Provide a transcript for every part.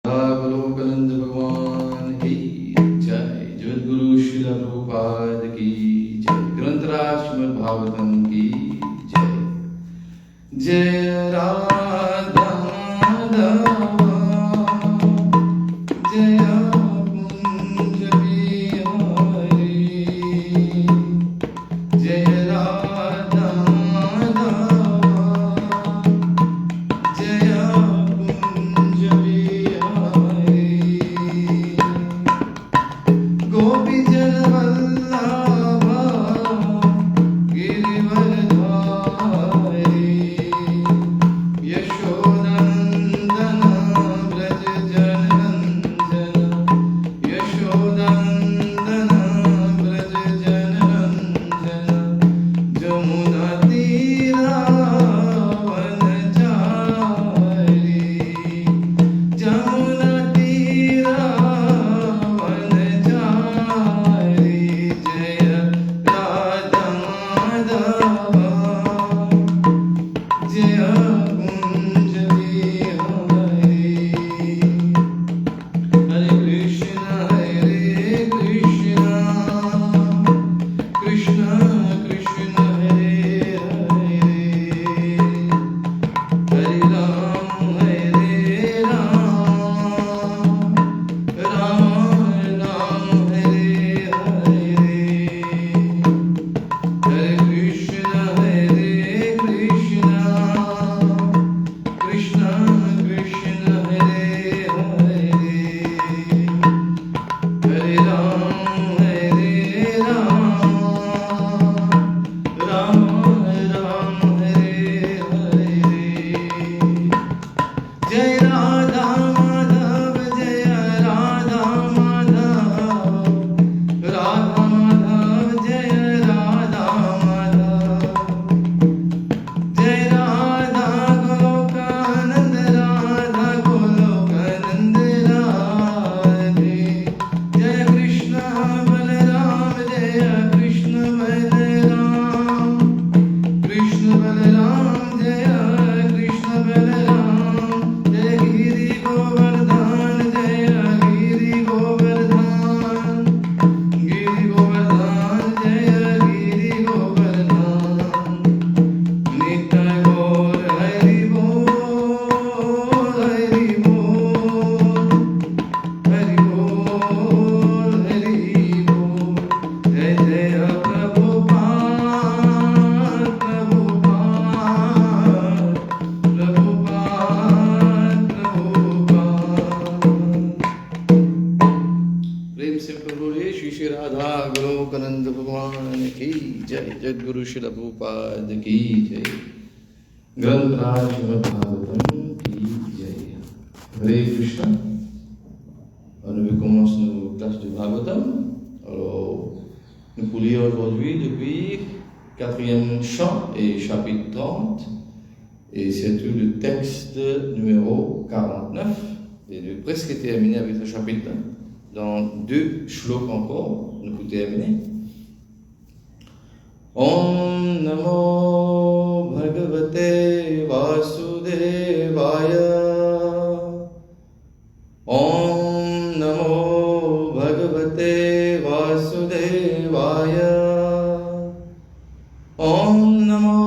अवलोकनंद भगवान की जय। जगद्गुरु श्रील प्रभुपाद की जय। ग्रंथराज श्रीमद् भागवतम की जय। जय राधा माधव जय कुंज बिहारी। जय राधा माधव जय कुंज बिहारी। गोपी जन वल्लभ गिरिवरधारी। यशोदनंदन व्रज जनरंजन। यशोदनंदन व्रज जनरंजन। जमुना तीरा वनचारी। जमुना तीरा वनचारी। जय राधा माधव जय कुंज बिहारी। हरे कृष्ण कृष्ण कृष्ण हरे हरे। हरे राम राम राम हरे हरे। हरे कृष्ण कृष्ण कृष्ण हरे हरे। हरे राम राम राम हरे हरे। जय राधा माधव जय राधा माधव। राधा माधव जय राधा माधव। जय राधा गोलोकानंद राधा गोलोकानंद राधे। जय कृष्ण बलराम जय कृष्ण बलराम। कृष्ण बलराम जय कृष्ण बलराम। जय गिरि गोवर्धन जय गिरि गोवर्धन। गिरि गोवर्धन जय गिरि गोवर्धन। नित्य गौर हरि बोल हरि बोल हरि बोल हरि बोल। जय जय प्रभुपाद प्रभुपाद प्रभुपाद प्रभुपाद। प्रेम से बोलिए श्री श्री राधा गोलोकानंद भगवान की जय। जगद्गुरु श्रील प्रभुपाद की जय। ग्रंथराज श्रीमद् भागवतम की जय। Hare Krishna. Nous commençons nos classes de Bhagavatam. Alors, nous pourrions aujourd'hui depuis 4e chant et chapitre 30. Et c'est tout le texte numéro 49. Et nous presque terminé avec ce chapitre. Dans 2 shloks encore, nous pouvons terminer. Om Namo Bhagavate Vasudevaya. Om Namo Bhagavate Vasudevaya. Om Namo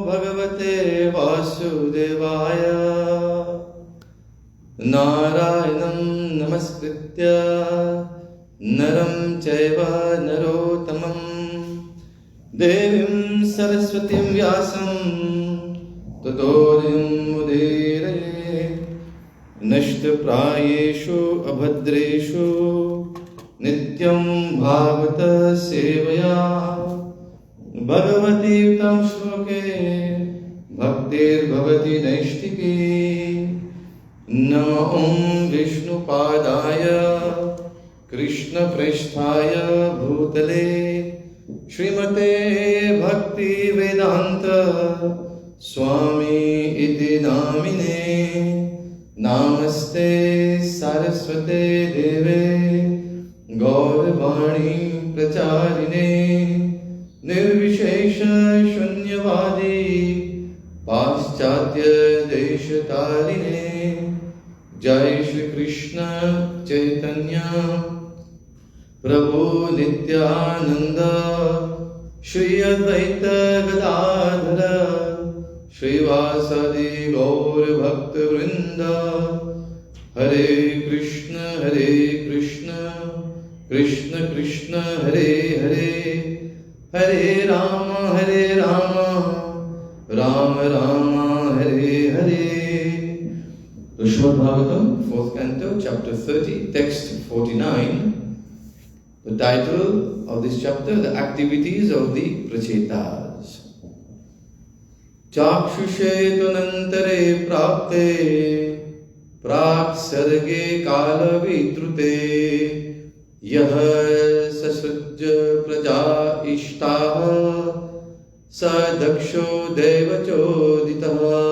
Bhagavate Vasudevaya. Narayanam Namaskritya Naram Chaiva Narottamam Devim Saraswatim Vyasam Tato Mudire. नष्टप्रायेषु अभद्रेषु नित्यं भागवत सेवया। भगवती तं श्लोके भक्तिर्भवति नैष्ठिकी। नमो ॐ विष्णुपादाय कृष्णप्रेष्ठाय भूतले श्रीमते भक्तिवेदान्त स्वामी इति नामिने। नमस्ते सरस्वते देवे गौरवाणी प्रचारिणे। निर्विशेष शून्यवादी पाश्चात्य देशतारिणे। Jai Shri Krishna Chaitanya Prabhu Nityananda Shri Advaita Gadadhara Shri Vasadi Gaur Bhakta Vrinda Hare Krishna Krishna Krishna Hare Hare Hare Rama Rama Rama Hare Hare. The Srimad Bhagavatam, 4th canto, chapter 30, text 49. The title of this chapter, The Activities of the Prachetas. Chakshushe tunantare prapte prak sarge kala vitrute yah sasrajya praja ishtaha sadaksho devachoditaha.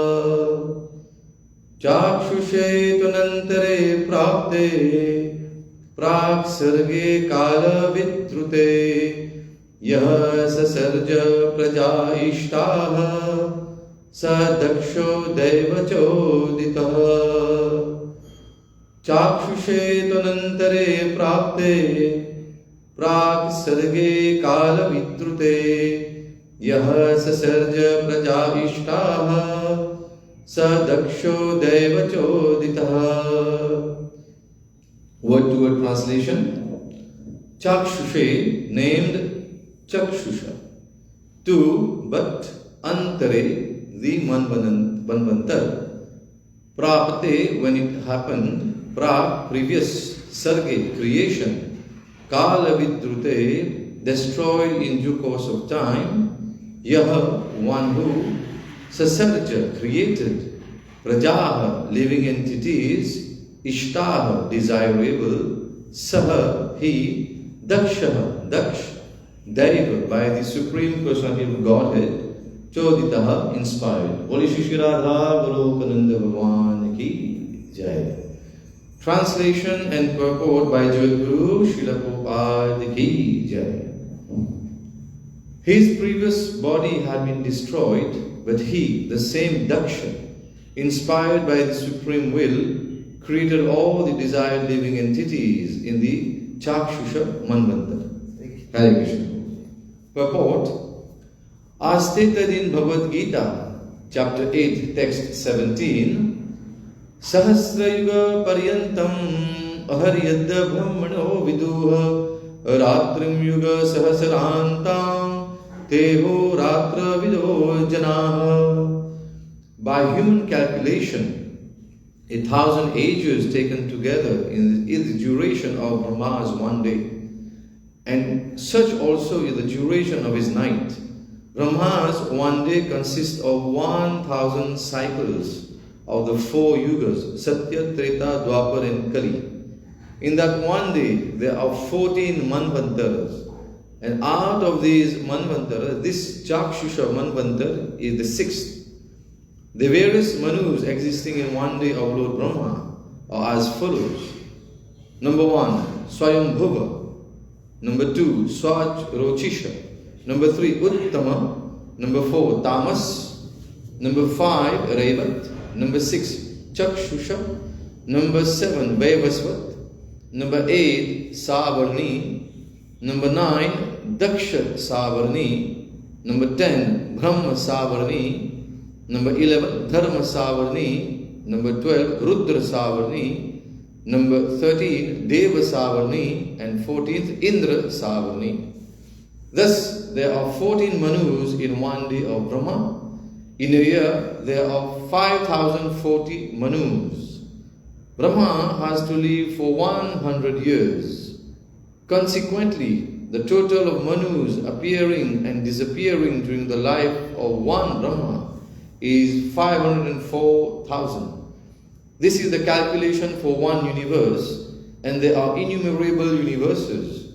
Chakshushe tunantare prapte prak sarge kala vitrute yah sasarja praja ishtaha sadaksho devachoditaha. Chakshushe tunantare prapte prak sarge kala vitrute yah sasarja praja ishtaha Sadaksho devachoditaha. Word-to-word translation. Chakshushe, named Chakshusha. Two, but Antare, the Manvantar. Prapate, when it happened. Pra, previous. Sarge, creation. Kala vidrute, destroyed in due course of time. Yaha, one who. Sasarja, created. Prajaha, living entities. Ishtaha, desirable. Saha, he. Dakshaha, Daksh, Daiva, by the Supreme Personality of Godhead. Choditaha, inspired. Boli Shri Radha Golokananda Bhagwan Ki Jai. Translation and purport by Jagadguru Srila Prabhupada Ki Jai. His previous body had been destroyed, but he, the same Daksha, inspired by the Supreme Will, created all the desired living entities in the Chakshusha Manvantar. Hare Krishna. Purport. As stated in Bhagavad Gita, chapter 8, text 17, Sahasrayuga Paryantam Aharyadda Brahmano Viduha Ratrim Yuga Sahasrantam Teho Ratra Vido Janaha. By human calculation, 1,000 ages taken together is the duration of Brahma's one day, and such also is the duration of his night. Brahma's one day consists of 1,000 cycles of the 4 yugas, Satya, Treta, Dwapar and Kali. In that one day, there are 14 Manvantaras. And out of these Manvantaras, this Chakshusha Manvantar is the 6th. The various Manus existing in one day of Lord Brahma are as follows. Number 1, Swayambhuva. Number 2, Swaj Rochisha. Number 3, Uttama. Number 4, Tamas. Number 5, Revat. Number 6, Chakshusha. Number 7, Vaivasvat. Number 8, Savarni. Number 9, Daksha Savarni. Number 10, Brahma Savarni. Number 11, Dharma Savarni. Number 12, Rudra Savarni. Number 13, Deva Savarni. And 14th, Indra Savarni. Thus, there are 14 Manus in one day of Brahma. In a year, there are 5,040 Manus. Brahma has to live for 100 years. Consequently, the total of Manus appearing and disappearing during the life of one Brahma is 504,000. This is the calculation for one universe, and there are innumerable universes.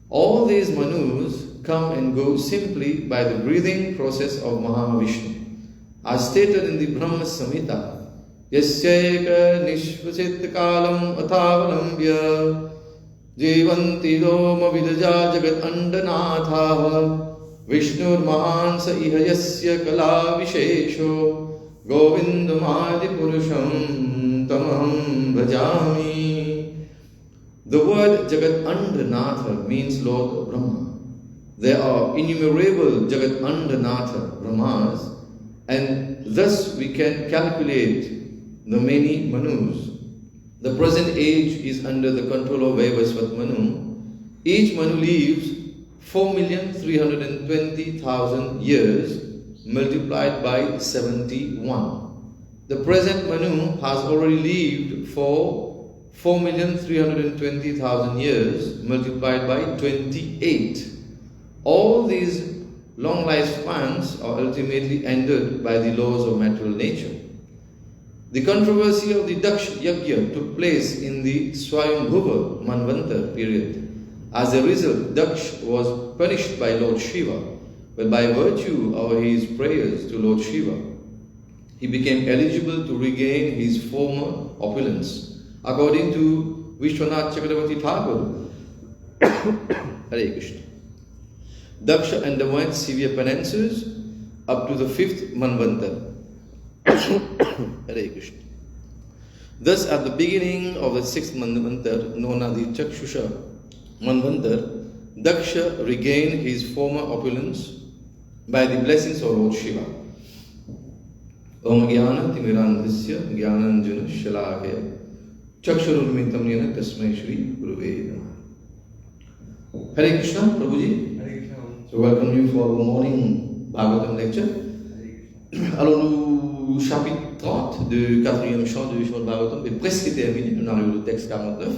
All these Manus come and go simply by the breathing process of Mahavishnu. As stated in the Brahma Samhita, Yasyeka nishvasit kalam athavalambya Jivanti doma vidaja jagat andanatha Vishnur mahan sa ihayasya kala vishesho Govindamadi purusham tamaham bhajami. The word Jagat Andanatha means Lord Brahma. There are innumerable Jagat Andanatha Brahmas, and thus we can calculate the many Manus. The present age is under the control of Vaivasvat Manu. Each Manu lives 4,320,000 years multiplied by 71. The present Manu has already lived for 4,320,000 years multiplied by 28. All these long lifespans are ultimately ended by the laws of material nature. The controversy of the Daksh Yajna took place in the Swayambhuva Manvanta period. As a result, Daksh was punished by Lord Shiva, but by virtue of his prayers to Lord Shiva, he became eligible to regain his former opulence. According to Vishwanath Chakravarti Thakur, Hare Krishna, Daksha underwent severe penances up to the 5th Manvanta. Hare Krishna. Thus, at the beginning of the 6th Manvanta, known as the Chakshusha Manvanta, Daksha regained his former opulence by the blessings of Lord Shiva. Om Jnana Timirandhasya Jnananjana Shalakaya Chakshurulmitam Nena Tasmai Shri Guruve Namaha. Hare Krishna, Prabhuji. So welcome you for our morning Bhagavatam lecture. Alors nous, chapitre 30 du 4e chant de Vishnu Bhagavatam est presque terminé. Nous arrivons au texte 49.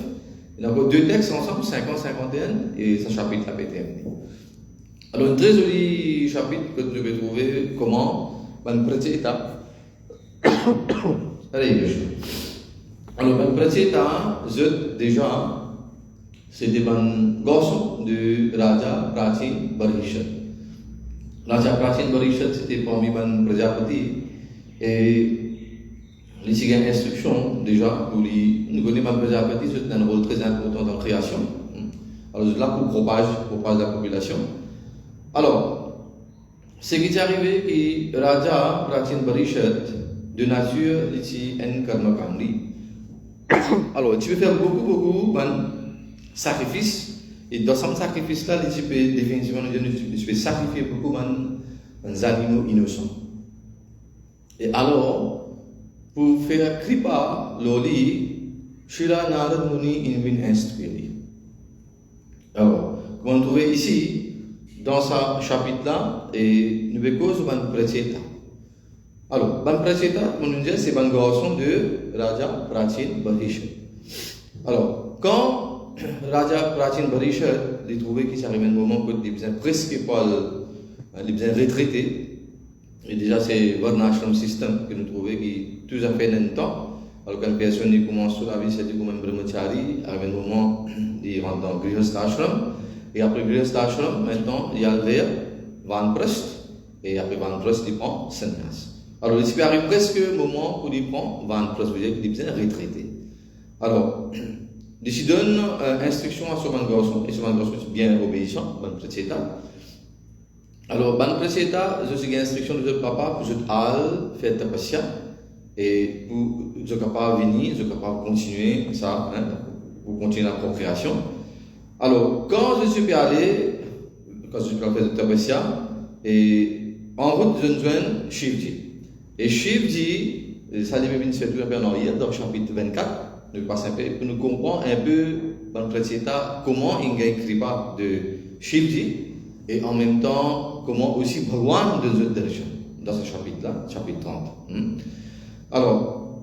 Il y a encore deux textes ensemble, 50-51, et ce chapitre là est terminé. Alors un très joli chapitre que vous devez trouver comment Ban Pracheta. Allez, alors Ban Pracheta, déjà, c'était un garçon de Raja Prachin Barhishat. Raja Prachin Barhishat, c'était parmi Ban Prajapati, et les une instruction déjà pour les. Nous connaissons Ban Prajapati, c'est un rôle très important dans la création. Alors là pour propager la population. Alors, ce qui est arrivé, que Raja Prachin Barhishat, de nature, ici, en karmakandi. Alors, tu peux faire beaucoup de sacrifices, et dans ce sacrifice-là, tu peux définitivement tu peux sacrifier beaucoup de animaux innocents. Et alors, pour faire kripa, l'oli, Shira Narad Muni invite instruire. Alors, comme on trouve ici, dans ce chapitre-là, et nous avons cause de Pracheta. Alors, Ban Pracheta, c'est un garçon de Raja Prachin Barhishat. Alors, quand Raja Prachin Barhishat a trouvé qu'il s'arrivait un moment où il besoin presque pas il besoin retraité, et déjà c'est Varnashram system que nous trouvons qui tout à fait un temps. Alors, quand une personne commence la vie, c'est comme un brahmachari, arrive un moment il rentre dans Grihastashram, et après Grihastashram, maintenant il y a le verre, Vanprasth, et après Vanprasth il prend sannyas. Alors, il arrive presque un moment où il prend Vanprasth, il est bien retraité. Alors, il donne instruction à ce garçon, et ce garçon est bien obéissant, Ban Pracheta. Alors, Ban Pracheta, je suis instruction de votre papa pour que je faire tapasya, et pour je suis capable de venir, je suis capable de continuer ça, pour continuer la procréation. Alors, quand je suis allé, quand je suis capable de faire tapasya, et en route, je joins Shivji. Et Shivji, ça devait venir faire tout un peu en arrière, dans le chapitre 24, nous passons un peu, pour nous comprendre un peu, Ban Pracheta, comment il gagne kripa de Shivji, et en même temps, comment aussi Bhagwan de Zoddarshan, dans ce chapitre-là, chapitre 30. Alors,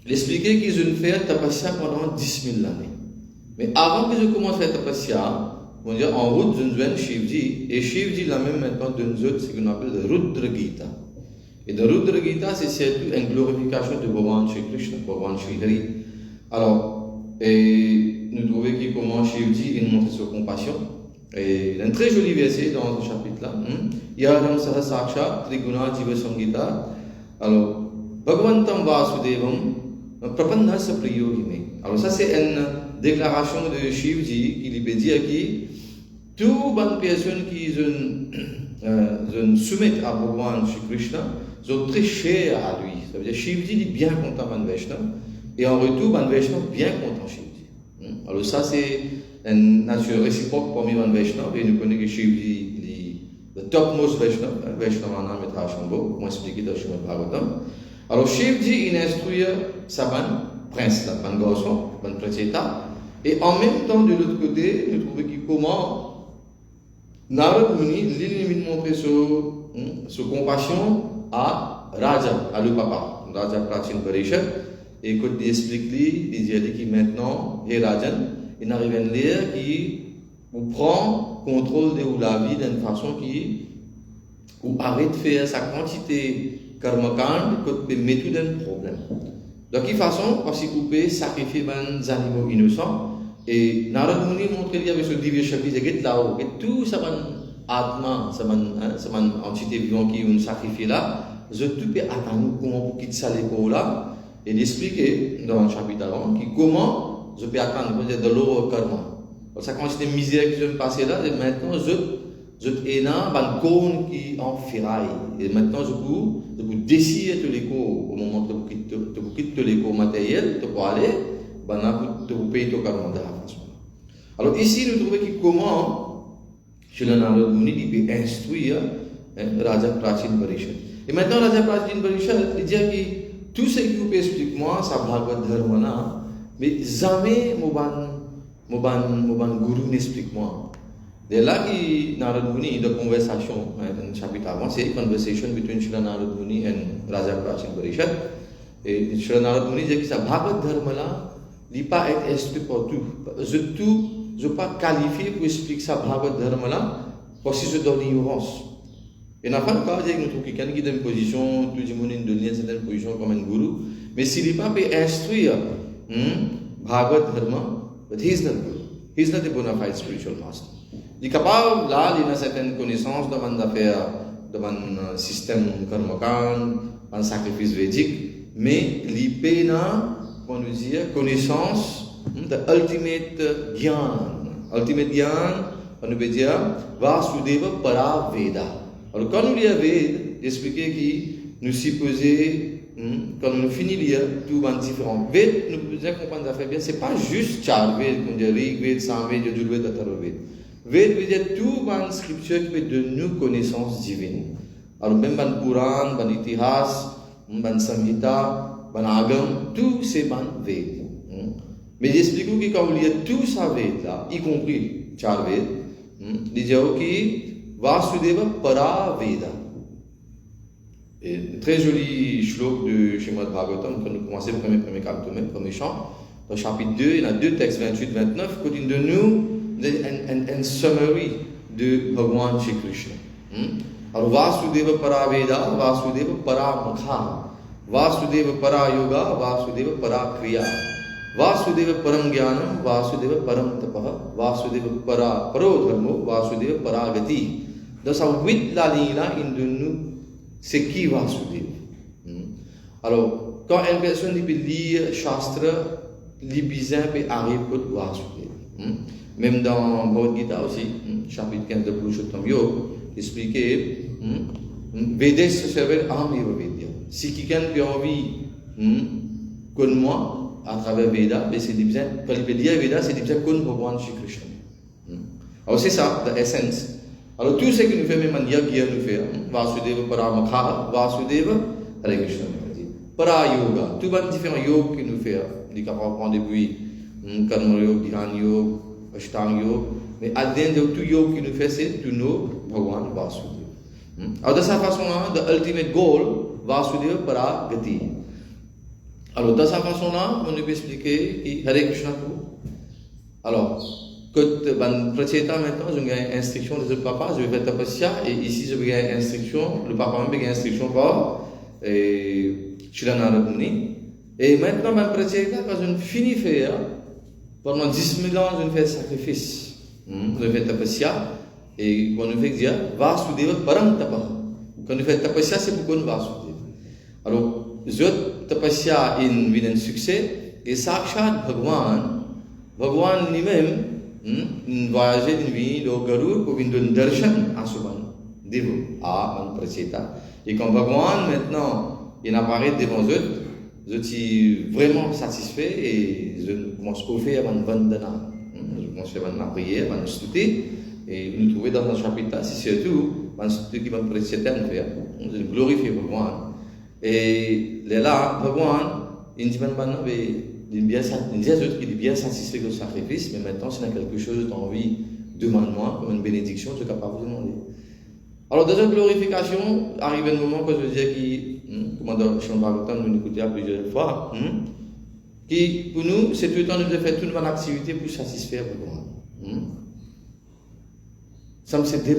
il expliquait qu'ils ont fait tapasya pendant 10 000 années. Mais avant que je commence à faire tapasya, on dit en route, je joins Shivji, et Shivji, là même maintenant, de nous autres, c'est ce qu'on appelle le Rudra Gita. Et le Rudra Gita, c'est surtout une glorification de Bhagavan Shri Krishna, Bhagavan Shri Hari. Alors, et nous trouvons comment Shivji il montre sa compassion. Et il y a un très joli verset dans ce chapitre-là. Yadam Saha Saksha Triguna Jiva Samgita. Alors, Bhagavantam Vasudevam Prapanna Sapriyo Hime. Alors, ça, c'est une déclaration de Shivji qui lui peut dire que toute bonne personne qui se soumettent à Bhagavan Shri Krishna sont très chers à lui. Ça veut dire Shivji est bien content de Vaishnava. Et en retour, Van Vaishnav bien content Shivji. Alors ça, c'est une nature réciproque parmi Van Vaishnav, et nous connaissons que Shivji, le topmost Vaishnav, Vaishnavanam et Rashambho, pour expliquer dans Srimad Bhagavatam. Alors Shivji, il instruit sa ban prince, ban garçon, ban pracheta, et en même temps, de l'autre côté, nous trouvons comment Narad Muni, il montrer sa compassion à Raja, à le papa, Raja Prachin Parishad, et quand il explique lui, il dit que maintenant, et Rajan, il arrive à lire qui prend contrôle de la vie d'une façon qui arrête de faire sa quantité karmakand, que peut mettre dans problème. De quelle façon, parce qu'il peut sacrifier des animaux innocents. Et Narad Muni montre qu'il y avait ce divya shakti de là-haut, que tout ça atma, ça entité vivante qui est sacrifié là, je tout peut attendre comment pour quitter ça les là, et d'expliquer dans le chapitre avant, comment je peux attendre de l'eau karma. Ça quantité de misère qui je me passais là, et maintenant je suis là, un cône qui en ferraille. Et maintenant je peux décider tous les cours au moment où tu quittes les cours matériels, tu peux aller. Tu peux payer ton karma de la façon. Alors ici, nous trouvons que comment Srila Narad Muni peut instruire Raja Prachin Parishad. Et maintenant, Raja Prachin Parishad, il dit que tout ce que vous expliquez moi, ça Bhagavad Dharma, mais jamais mon guru n'explique moi. C'est là que Narad Muni, de conversation, dans le chapitre avant, c'est conversation between Srila Narad Muni and Raja Prachin Parishad. Et Srila Narad Muni dit que ça Bhagavad Dharma là, il n'est pas être expliqué pour tout. Je ne suis pas qualifié pour expliquer ça Bhagavad Dharma là, parce que je donne l'ignorance. Et dans le cas, nous trouvons quelqu'un qui est dans une position, tout le monde donne une certaine position comme un gourou, mais s'il n'est pas peut instruire Bhagavad Dharma, but he is not good. He is not a bona fide spiritual master. Il est capable, là, il a certaines connaissances dans un système karmakand, un sacrifice védique, mais il peut on nous dit connaissance de ultimate gyan. Ultimate gyan, on nous peut dire Vasudeva para Veda. Alors quand nous lisons Veda, expliquer que nous supposons, quand nous finissons de lire, tout va différent. Veda, nous pouvons comprendre ça fait bien, c'est pas juste Char Veda, comme dire Rig Veda, Sam Veda, Yajurveda, Atharva Veda. Veda veut dire tout une scripture qui peut donner nous connaissance divine. Alors même dans Puran, dans l'Itihas, dans Samhita, Agam, tout c'est ban Veda. Mais j'explique que quand vous lisez tout ça Veda, y compris Char Veda, il dit que Vasudeva para Veda. Et très joli shlok de Srimad Bhagavatam, quand nous commençons le premier canto, premier chant, dans le chapitre 2, il y a deux textes 28-29, qui nous donne un summary de Bhagwan Shri Krishna. Alors Vasudeva para Veda, Vasudeva para Mukha. Vasudeva para yoga, Vasudeva para kriya, Vasudeva param jnanam, Vasudeva param tapah, Vasudeva para paro dharmo, Vasudeva para gati. Dans sa 8 la ligne là, il nous c'est qui Vasudeva. Alors, quand une personne peut lire Shastra, les bizarres peut arriver pour Vasudeva. Même dans Bhagavad Gita aussi, chapitre 15 de Purushottam Yoga, expliqué, Vedes se servent à Amiva Vedya. Si quelqu'un a envie comme moi, à travers Veda, c'est des besoins, quand il peut lire Veda, c'est des besoins comme Bhagwan Shri Krishna. Alors c'est ça, l'essence. Alors tout ce que nous faisons, même Yagya nous fait, Vasudeva Paramakha, Vasudeva, Hare Krishna. Para Yoga, tout les différents yoga que nous faisons, nous pouvons prendre depuis Karma Yoga, Dhyan Yoga, Ashtanga Yoga, mais à l'intérieur de tout yoga que nous faisons, c'est tout nos Bhagwan Vasudeva. Alors de cette façon-là, the ultimate goal, Vasudeva para Gati. Alors de cette façon-là, on peut expliquer que Hare Krishna. Alors, que ban pracheta maintenant, je gagne instruction de ce papa, je vais faire tapasya, et ici je vais gagner instruction, le papa même gagne instruction par Srila Narad Muni. Et maintenant, ban pracheta, quand je finis de faire, pendant 10 000 ans, je fais sacrifice, je fais tapasya. Et quand on fait dire Vasudeva param tapah. Quand on fait tapasya, c'est pourquoi on Vasudeva. Alors, zot tapasya in vient un succès, et sakshat Bhagwan lui-même, voyager d'une vie, le Garu, pour venir donner darshan à Subhan, Devo, à Man Pracheta. Et quand Bhagwan, maintenant, il apparaît devant eux, je suis vraiment satisfait et je commence à faire une bonne dana. Je commence à faire une prière, une study. Et nous trouvons dans un chapitre, c'est surtout un study qui va précéder à faire. Je glorifie Bhagwan. Et là, Bhagwan, il dit maintenant, il dit qu'il est bien satisfait de le sacrifice, mais maintenant, s'il y a quelque chose d'envie, demande-moi, comme une bénédiction, je suis capable de demander. Alors, dans une glorification, arrive un moment que je disais que, comme dans Chant Bhagavatam, nous l'écoutons plusieurs fois, qui, pour nous, c'est tout le temps, nous devons faire toute une activité pour satisfaire Bhagwan. Ça me c'est dire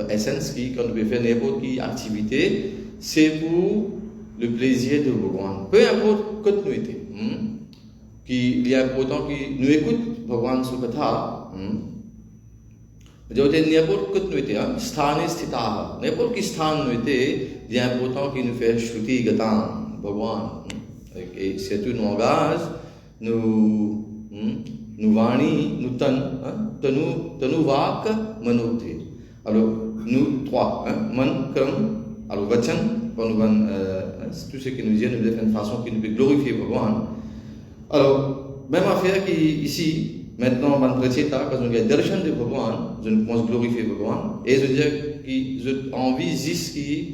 l'essence qui, quand nous devons faire n'importe quelle activité, c'est pour le plaisir de Bhagwan. Peu importe que nous étions. Il est important que nous écoutons Bhagwan Sukatha. N'importe que nous étions, sthane sthita. N'importe quel sthan nous étions, il est important qu'il nous fasse shruti gatan Bhagwan. Et c'est tout nous engage, nous vani, nous tanu vak, manodhir. Alors, nous trois, man, kram, alors vachan, tout ce qui nous dit, nous devons faire une façon qui nous peut glorifier Bhagwan. Alors, même affaire qui ici, maintenant, on prêcher quand on a darshan de Bhagwan, je pense glorifier Bhagwan, et je dis que j'ai envie juste que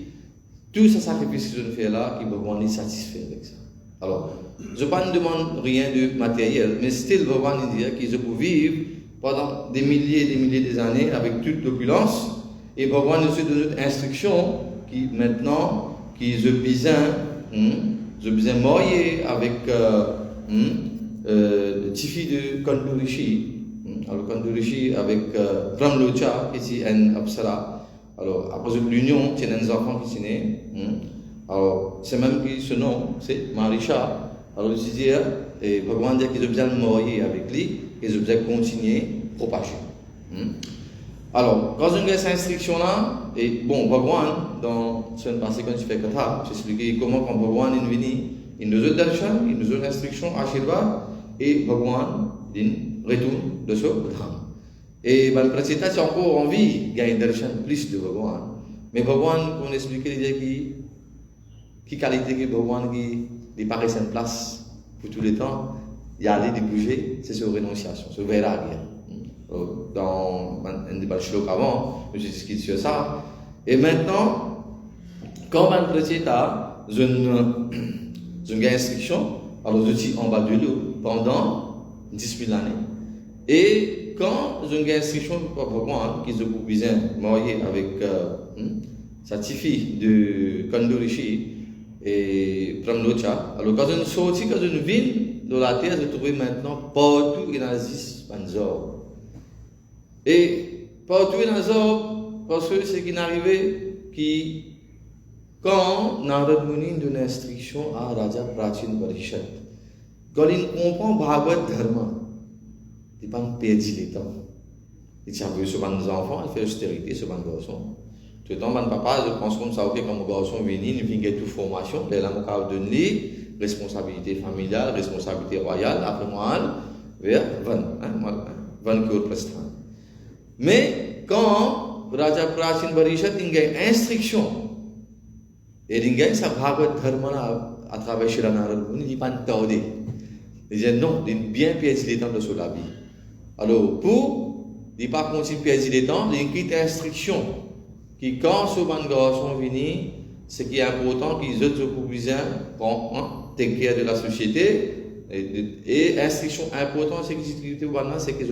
tout ce sacrifice que je fais là, que Bhagwan est satisfait avec ça. Alors, je ne demande rien de matériel, mais still Bhagwan dit que je peux vivre pendant des milliers et des milliers d'années avec toute l'opulence, et Bhagwan nous donne une instruction qui maintenant, qui je besoin marier avec le tifi de Kandurishi. Alors Kandurishi avec Pramlocha qui est un Apsara. Alors après l'union, il y a des enfants qui sont nés. Alors c'est même que ce nom, c'est Marisha. Alors je dis, et Bhagwan dit qu'ils ont besoin de marier avec lui et ils ont besoin de continuer à propager. Alors, quand on a cette instruction-là, et bon, Bhagwan, dans ce passage quand tu fais Katha, j'explique comment quand Bhagwan est venu, il nous a darshan, il nous a une instruction, Ashirvad, et Bhagwan, il retourne de ce Dhamma. Et le précédent, c'est encore envie de gagner darshan plus de Bhagwan. Mais Bhagwan, on explique, il dit qui qualité que Bhagwan qui paraît une place pour tout le temps, il y a des bouger, c'est sur renonciation, sur vairagya. Dans un débat shlok avant, je discute sur ça. Et maintenant, quand on précède à une instruction, alors je suis en bas de l'eau pendant 10 000 années. Et quand j'ai une instruction pour Bhagwan, qui se peut bien marier avec sa fille de Kandurishi et Pramlocha, alors quand je sortis, quand je viens de la terre, je trouve maintenant partout il existe Panzor. Et partout dans les parce que ce qui est arrivé, quand Narad Muni donne instruction à Raja Prachin Parishad, quand il comprend Bhagavad Dharma, il ne peut pas perdre le temps. Il dit, sur les enfants, il fait austérité sur les garçons. Tout le temps, mon papa, je pense comme ça, comme un garçon venu, il vient de toute formation, il a un donné responsabilité familiale, responsabilité royale, après moi, vers 20 cours prestant. Mais quand Raja Prachin Parishad a une instruction, et il a sa Bhagavad Dharma à travers Shri Narad Muni, il dit pas tordé. Il dit non, il a bien perdu le temps de ce la vie. Alors, pour ne pas continuer à perdre le temps, il a écrit une instruction qui, quand ce garçon vient, ce qui est important, qu'ils ont besoin de care de la société. Et instruction importante, c'est qu'ils ont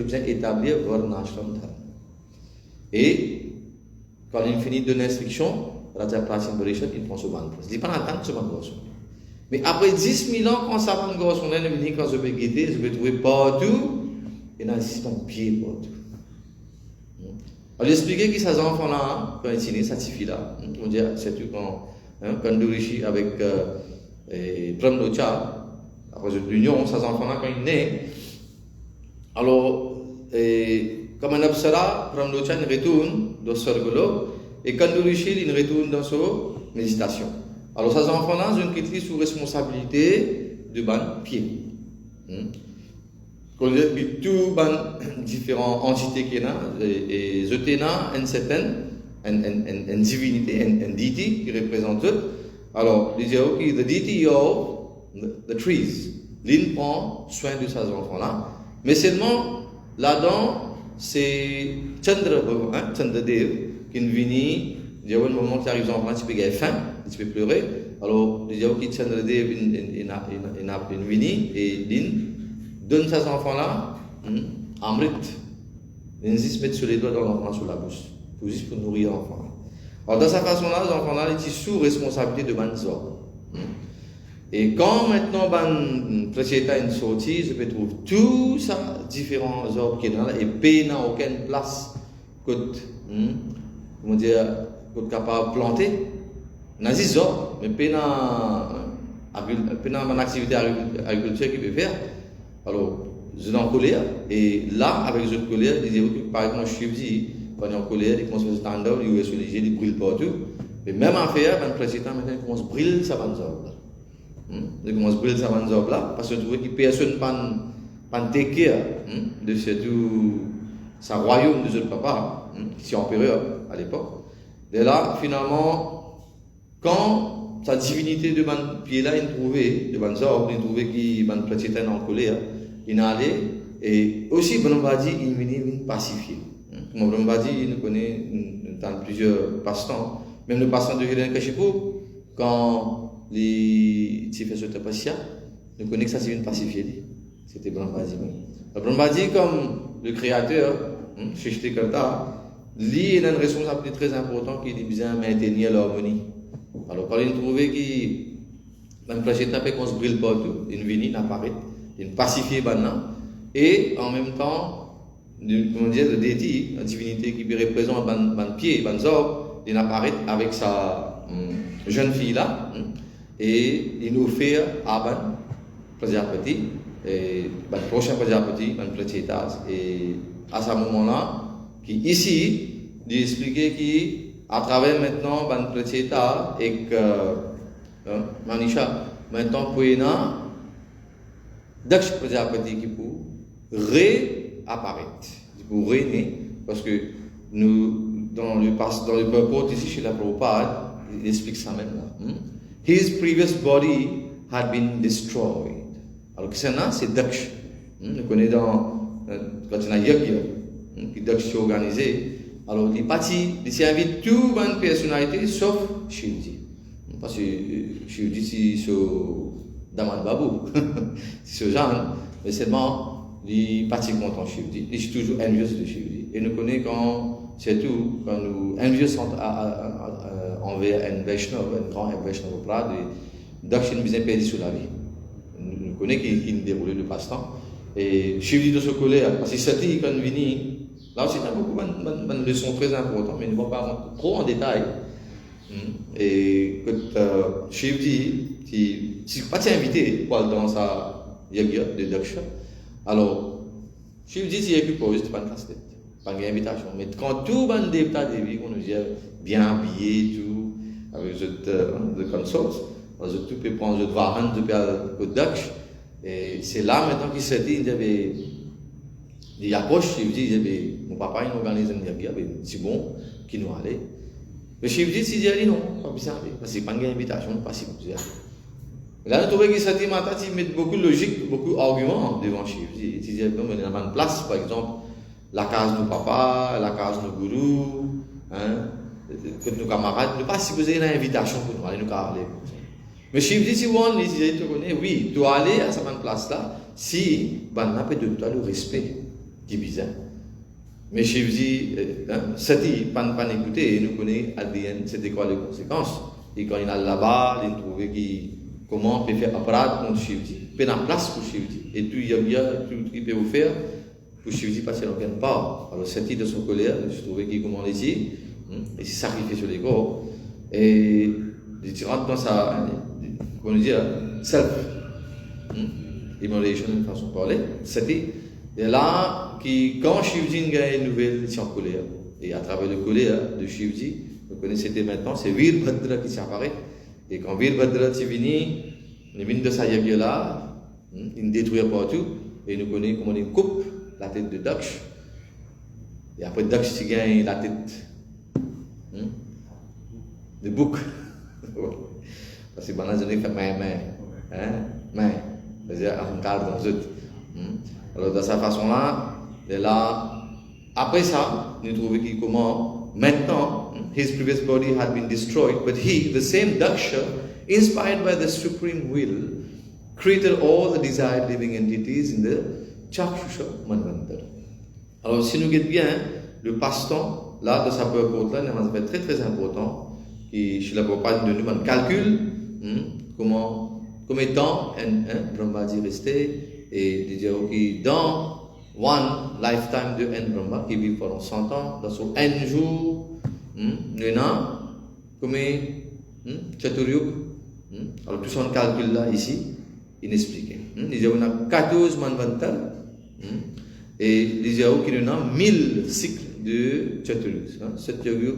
besoin d'établir Varnashram Dharma. Et quand il finit de l'instruction, Raja Prachin Parishad, il prend ce ban. Il dit pas attendre ce ban garçon. Mais après 10 000 ans, quand ça ban garçon est venu, quand je vais guider, je vais trouver partout, il n'a pas de pied partout. Alors j'expliquais que ces enfants-là, quand ils naissent, cette fille-là, on dit, c'est tout quand Kandurishi avec Pramlocha, après l'union, ces enfants-là, quand ils naissent, alors, comme un Apsara, Pramlocha retourne dans ce Sargolo et Kandurishi il retourne dans sa méditation. Alors, ces enfants-là, ils ont quitté sous responsabilité de ban pied. Quand il y a toutes les différentes entités qui sont là, et je tenais une certaine une divinité, une deity qui représente tout. Alors, il dit, ok, the deity of the trees. L'île prend soin de ces enfants-là. Mais seulement, là-dedans, c'est Chandradev qui est venu. Il y a un moment qui arrive en France, tu peux avoir faim, tu peux pleurer. Alors, il y a qui Chandradev est venu et il donne ces enfants-là Amrit. Ils se mettent sur les doigts de l'enfant sur la bouche, juste pour nourrir l'enfant. Alors, dans cette façon-là, les enfants-là, ils sont sous responsabilité de Banzor. Et quand maintenant, le président est sorti, je peux trouver tout ça, différents arbres qui sont là, et pays n'a aucune place comment dire, capable de planter. Il y a des arbres, mais pays n'a une activité agriculture qui peut faire. Alors, je suis en colère, et là, avec les autres colères, ils disent que par exemple, je suis dit, quand il est en colère, il commence à se stand-up, il est sur les yeux, il brûle partout. Mais même affaire, le président maintenant commence à brûler sa banzor. Il commence à brûler sa banzor là, parce que tu vois que personne ne take care de sa royaume de ce papa, qui est empereur à l'époque. Et là, finalement, quand sa divinité de ban pied là, il trouvait, de banzor, il trouvait qu'il ban président en colère, il est allé, et aussi, Brahmadi, il est venu pacifier. Comme Brahmadi, il nous connaît dans plusieurs passe-temps. Même le passe-temps de Hiranyakashipu, quand les fait ce tapasya, nous connaissons que ça c'est une pacifier. C'était Brahmadi. Brahmadi, comme le créateur, Shrishtikarta, lui, il a une responsabilité très importante qui est bien maintenir l'harmonie. Alors, quand il trouvait que le président fait qu'on se brûle partout, il vient, il apparaît, il pacifie maintenant, et en même temps, comment dire, le déity, la divinité qui représente le pied, le zorb, il apparaît avec sa jeune fille là, et il nous fait à Ban Prajapati, et le prochain Prajapati, le Prachetas, et à ce moment-là, qui ici, il expliquait qu'à travers maintenant le Pracheta et que Manisha, maintenant Poena, Daksh Prajapati qui peut réapparaître, pour régner, parce que nous, dans le purport ici chez la Prabhupada, il explique ça même là. His previous body had been destroyed. Alors que c'est Daksh. Nous connaissons quand il y a Yagya, qui Daksh s'est organisé. Alors il est parti, il s'est invité toute une personnalité sauf Shivji. Parce que Shivji c'est ce Daman Babu, c'est ce genre, mais seulement il est parti contre Shivji. Il est toujours envieux de Shivji. Et nous connaissons quand, surtout, quand nous envieux envers un Vaishnava, un grand Vaishnava Prad, Daksh nous a perdu sur la vie. Nous connaissons qu'il déroulait le passe-temps. Et Shivji de ce colère, parce que c'était quand il vient, là aussi, c'est beaucoup de leçons très importantes, mais nous ne vont pas rentrer trop en détail. Et que Shivji, si pas invité pour aller dans sa yagya de Daksha, alors Shivji s'y occupe pas, c'est pas une casse-tête, pas une invitation. Mais quand tout le monde est Devi, on nous dit bien habillé, tout, avec de consorts, on tout peut prendre de varan de Daksha, et c'est là maintenant qu'il s'est dit, il approche, il dit, mon papa il organise un yagya, c'est bon, qui nous allait. Le Shivji s'il dit non, pas besoin, parce que c'est pas une invitation, pas si vous y allez. Là, nous trouvons que cette matin, il met beaucoup de logique, beaucoup d'arguments devant Shivji. Il dit, il y a une place, par exemple, la case de nos papas, la case de nos gourous, que nos camarades, ne pas si vous avez une invitation pour nous aller nous parler. Mais Shivji, si vous allez, il te connaît, oui, tu dois aller à cette place-là, si, ben, on peut de toi le respect qui est bizarre. Mais Shivji, Sati, pas écouter, nous connaît, c'était quoi les conséquences. Et quand il est là-bas, il trouvait comment on peut faire apparat contre Shivji. Il y a une place pour Shivji. Et tout, il y a tout ce qu'il peut vous faire pour Shivji passer dans aucune part. Alors Sati de son colère, je trouvais qu'il, comment on dit, il s'est sacrifié sur les corps. Et il rentre dans sa, comment on dit, self. Immolation, une façon de parler. Sati. Et là, quand Shivji gagne une nouvelle, il est en colère. Et à travers le colère de Shivji, vous connaissez maintenant, c'est Virbhadra qui s'apparaît. Et quand Virbhadra est venu, il vient de sa yagya là, il détruit partout, et nous connaissons comment il coupe la tête de Daksh. Et après Daksh, il gagne la tête de bouc. Parce que pendant que je fait main, Mais, c'est-à-dire ahankar dans eux. Alors de cette façon-là, et là, après ça, nous trouvons qu'il comment, maintenant, his previous body had been destroyed, but he, the same Daksha, inspired by the supreme will, created all the desired living entities in the Chakshusha Manvantar. Alors si nous regardons bien le passe-temps, là, de sa purpose-là, c'est très très important, qui, chez la Prabhupada, nous demande calcul, combien de temps Brahmaji restait, et de dire que dans one lifetime de Brahma, qui vit pendant 100 ans, dans son N jours, nous avons combien Chaturyug. Alors tout ce calcul là ici, inexpliqué. Nous avons 14 manvantar, et nous avons 1000 cycles de Chaturyug. Chaturyug,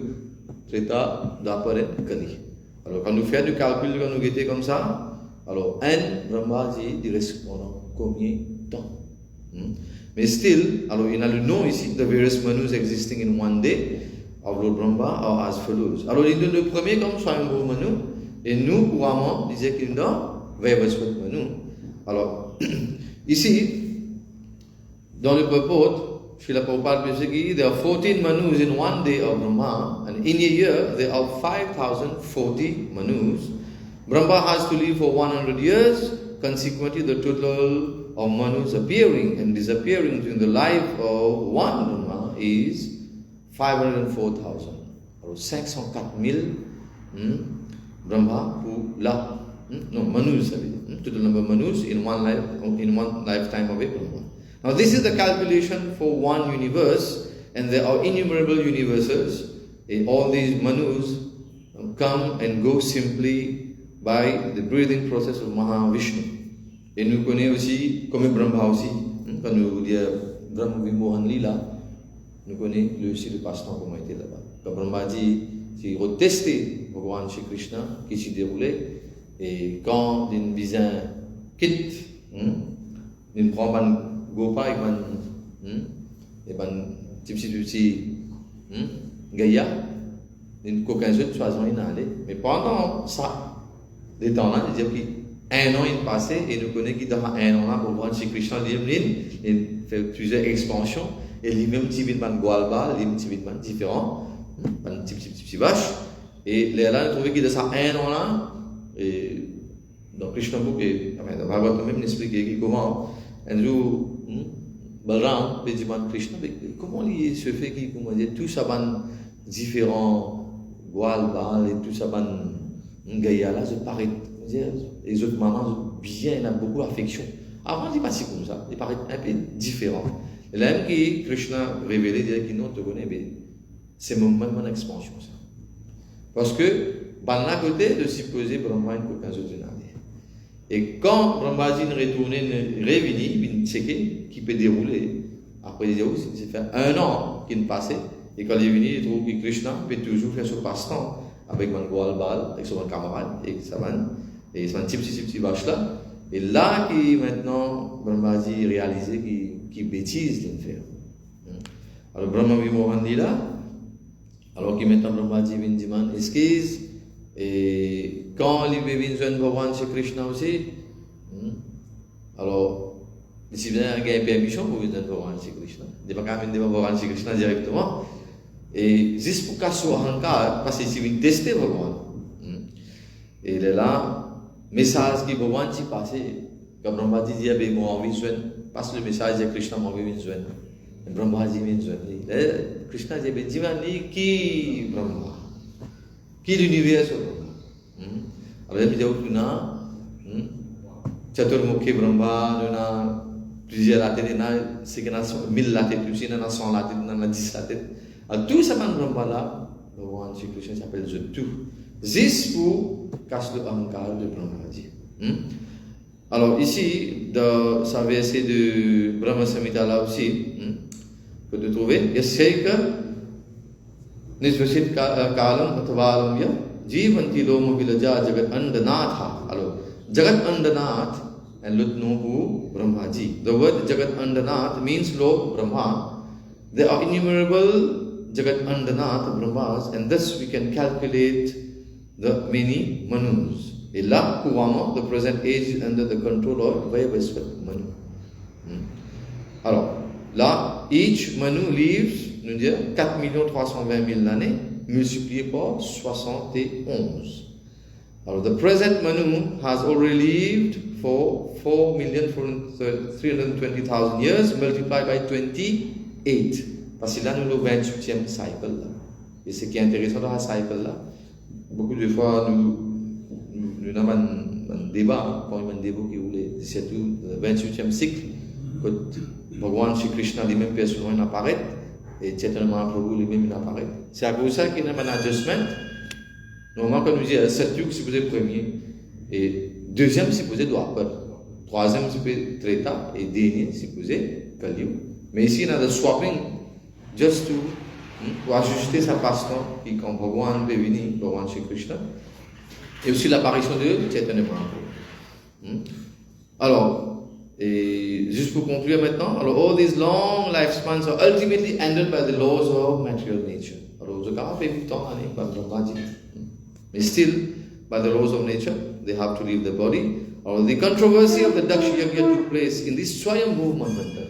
Treta, Dwapara, Kali. Alors quand nous faisons du calcul, quand nous guettons comme ça, alors N, Brahmaji, il reste pendant combien de temps? Mais still, alors il y a le nom ici, the various manus existing in one day of Lord Brahma are as follows. Alors il donne le premier comme Swayambhu Manu, et nous, couramment, disait qu'il y a Vaivasvat Manu. Alors, ici, dans le purport, Srila Prabhupada dit, there are 14 manus in one day of Brahma, and in a year there are 5,040 manus. Brahma has to live for 100 years, consequently the total of manus appearing and disappearing during the life of one Brahma is 504,000. Alors 504,000 Brahma pour là. No, manus, ça veut dire. Total number of manus in one lifetime of a Brahma. Now this is the calculation for one universe, and there are innumerable universes, and all these manus come and go simply by the breathing process of Mahavishnu. Et nous connaissons aussi, comme Brahma aussi, quand nous disons Brahma Vimohan Lila, nous connaissons aussi le passe-temps comment était là-bas. Quand Brahma dit, c'est retester Bhagavan Shri Krishna qui s'y déroulait, et quand une visa quitte, une prend ban gopa et ban petit Gaïa, une coquin de 3 ans inhalé. Mais pendant ça, des temps-là, c'est-à-dire qu'un an est passé et nous connaissons qu'il y a un an là pour voir Shri Krishna il fait plusieurs expansions et lui-même petit vite-man Gwalba, lui-même petit vite-man différent, un petit vache. Et là, nous trouvons qu'il y a un an là, et dans Krishna Book, et dans Bhagavad même expliqué comment un jour, Balram, dit Krishna, comment il se fait qu'il tout ça va différent, Gwalba et tout ça va Gaïa là, je paraît, les autres mamans, bien, il a beaucoup d'affection. Avant, il n'est pas si comme ça, il paraît un peu différent. Et là, même que Krishna révélé, il dit qu'il non te connaît, mais c'est mon expansion, ça. Parce que, à côté de supposer Brahma une coquin de et quand Brahmaji retourne, revenu, il sait qui peut dérouler. Après, il dit, c'est fait 1 an qu'il passait, et quand il est venu, il trouve que Krishna peut toujours faire ce passe-temps avec mon Gwalbal, avec son camarade, et ça va, et c'est un petit vache là. Et là, maintenant, Brahmaji réalisé qu'il bêtise de faire. Alors, Brahma Vimohan dit là, alors que maintenant Brahmaji vient dire, excuse, et quand il vient joindre Bhagavan Shri Krishna aussi, alors, si vous avez une permission pour venir joindre Bhagavan Shri Krishna, il ne peut pas venir Bhagavan Shri Krishna directement, et juste pour casser Ahankar, parce que si vous testez Bhagavan, et là, message qui Bhagavan s'y passé, quand Brahma dit, moi envie de joindre, passe le message de Krishna, moi envie de joindre. Brahma dit, vient joindre. Krishna dit, dis-moi, qui Brahma? Qui l'univers est Brahma? Alors, il y a tout là, Chaturmukhi Brahma, il y a plusieurs latés, il y a 1000 latés, il y a 100 latés, il y a 10 latés. Alors, tout ça, Brahma là, Bhagavan Shri Krishna s'appelle tout. Juste pour casser le ahankar de Brahmaji. Alors ici, dans sa verset de Brahma Samhita là aussi, que tu trouves, Yasyaika Nisvasit Kalam Atvalamya Jivanti Loma Vilaja Jagat Andanatha. Alors, Jagat Andanath, and let know who Brahmaji. The word Jagat Andanath means Lord Brahma. There are innumerable Jagat Andanath Brahmas, and thus we can calculate the many manus. Et là, couramment, the present age is under the control of Vaivasvat Manu. Alors, là, each Manu lives, nous dire, 4 320 000 l'année, multiplié par 71. Alors, the present Manu has already lived for 4,320,000 years, multiplied by 28. Parce que là, nous avons le 28e cycle. Là. Et ce qui est intéressant dans ce cycle là, beaucoup de fois, nous avons un débat, quand il y a un débat qui voulait, c'est tout le 28e cycle, quand Bhagavan Shri Krishna lui-même personnellement apparaît, et Chaitanya Mahaprabhu lui-même apparaît. C'est à cause de ça qu'il y a un adjustment. Normalement, quand nous disons Satyug, c'est posé premier, et deuxième, c'est posé Dwapar, troisième, c'est posé Treta, et dernier, c'est posé Kali. Mais ici, il y a le swapping, just pour ajuster sa passe-temps, qui quand Bhagavan est venu, Bhagavan Shri Krishna, et aussi l'apparition de Chaitanya Mahaprabhu. Alors, et juste pour conclure maintenant, alors all these long lifespans are ultimately ended by the laws of material nature. Alors, je garde pas du temps, mais still, by the laws of nature, they have to leave the body. Alors, the controversy of the Daksha Yajna took place in this Swayambhu Manvantar.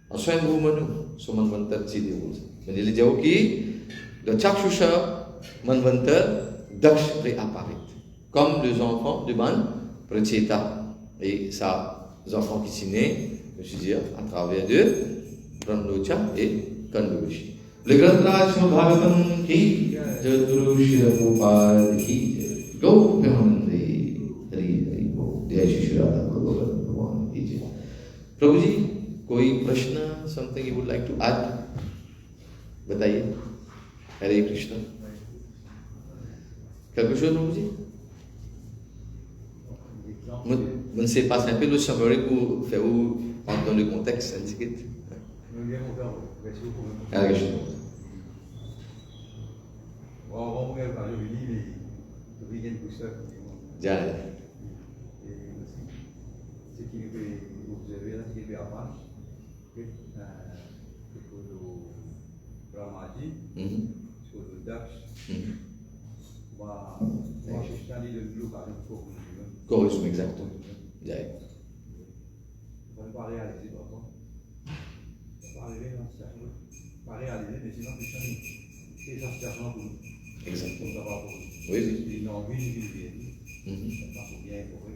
Alors, Swayambhu Manu, ce Manvantar s'y déroule. Mais il dit que le Chakshusha Manvantar, Daksha réapparaît. Comme les enfants du Ban Pracheta. Et ça, les enfants qui sont nés, je veux dire, à travers de Brahmlocha et Kandavishi. Le Grand Raj Bhagavatam qui, Jadguru Shri Prabhupada qui, Go Premanande, Hari Go, Jai Shri Shri Radha Bhagavan Bhagavan Ki. Prabhuji, कोई प्रश्न, something you would like to add? बताइए. Hare Krishna. Quelque chose, Prabhuji? Je ne sais pas, c'est un peu le summary pour faire entrer dans le contexte, un petit peu. Hare Krishna. Jai. Ce qui peut observer là, ce qui peut apprendre, que le Brahmaji, le Daksh, va chercher le local pour Correspond exactement. Jai. On ne va pas réaliser d'abord. On va arriver dans la situation, pas réaliser, mais sinon c'est sa situation pour nous. Exactement. Oui, oui. Ils n'ont envie de vivre. Ça faut bien pour eux.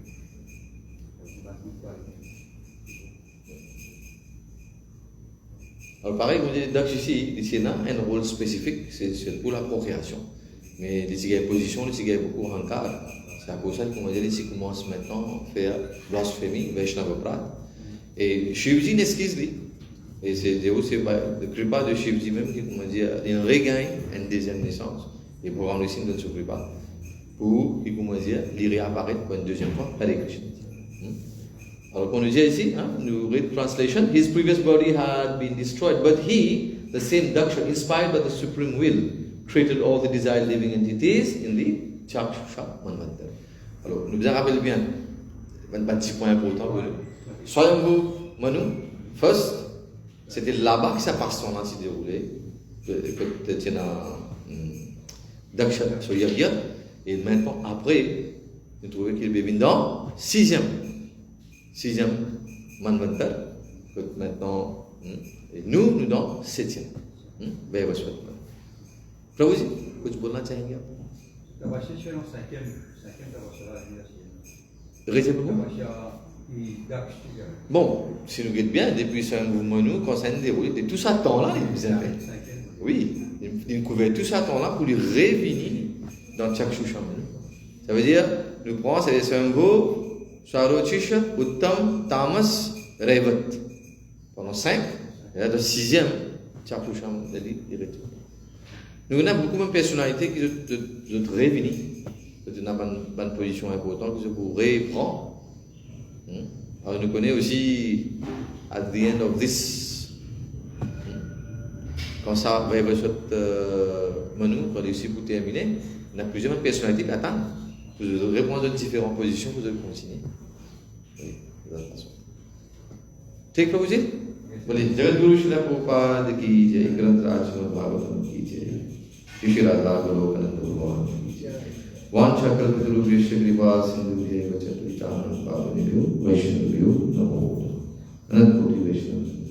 Alors pareil, vous dites Daksh ici, il y a un rôle spécifique, c'est pour la procréation. Mais les cigales position, les cigales beaucoup rancard. C'est à cause de ça qu'on va dire ici commence maintenant à faire blasphémie, Vaishnava Prat. Et Shivji n'esquisse lui. Et c'est aussi le kripa de Shivji même qui, comment dire, il regagne une deuxième naissance. Et pour rendre ici dans ce kripa, pour, comment dire, il réapparaît pour une deuxième fois, Hare Krishna. Alors, qu'on nous dit ici, nous read translation, his previous body had been destroyed, but he, the same Daksha, inspired by the supreme will, created all the desired living entities in the Chakshusha Manvantar. Alors, nous vous rappelons bien, un petit point important pour nous. Swayambhu Manu, first, c'était là-bas que sa passion s'est déroulée, peut-être il y a Daksha sur Yavya, et maintenant, après, nous trouvons qu'il est dans sixième Manvantar, maintenant, et nous dans septième. Vaivasvat. Prabhuji, कुछ बोलना चाहेंगे आप? Bon, si nous regardons bien, depuis ce mouvement, quand ça nous déroule, tout ça temps-là, oui, il couvert tout ça temps-là pour lui revenir dans Chakshusha. Ça veut dire, nous prenons, c'est un mot, Sarochisha, Uttam, Tamas, Revat. Pendant 5, et là, le 6e, Chakshusha, il retourne. Nous avons beaucoup de personnalités qui sont revenues, qui ont une position importante, qui se reprendre. Alors, nous connaissons aussi, at the end of this, quand ça va être Manu, quand il est pour terminer, on a plusieurs personnalités qui attendent. Vous répondre à différentes positions, vous devez continuer. Oui, de toute façon. ठीक प्रभु जी बोले जगत गुरु श्री प्रभुपाद की जय ग्रंथ राज भागवतम की जय श्री राधा गोलोक नंद भगवान की जय वाञ्छाकल्पतरुभ्यश्च कृपा सिन्धुभ्येव च पतितानां पावनेभ्यो वैष्णवेभ्यो नमो नमः। अनंत कोटि वैष्णव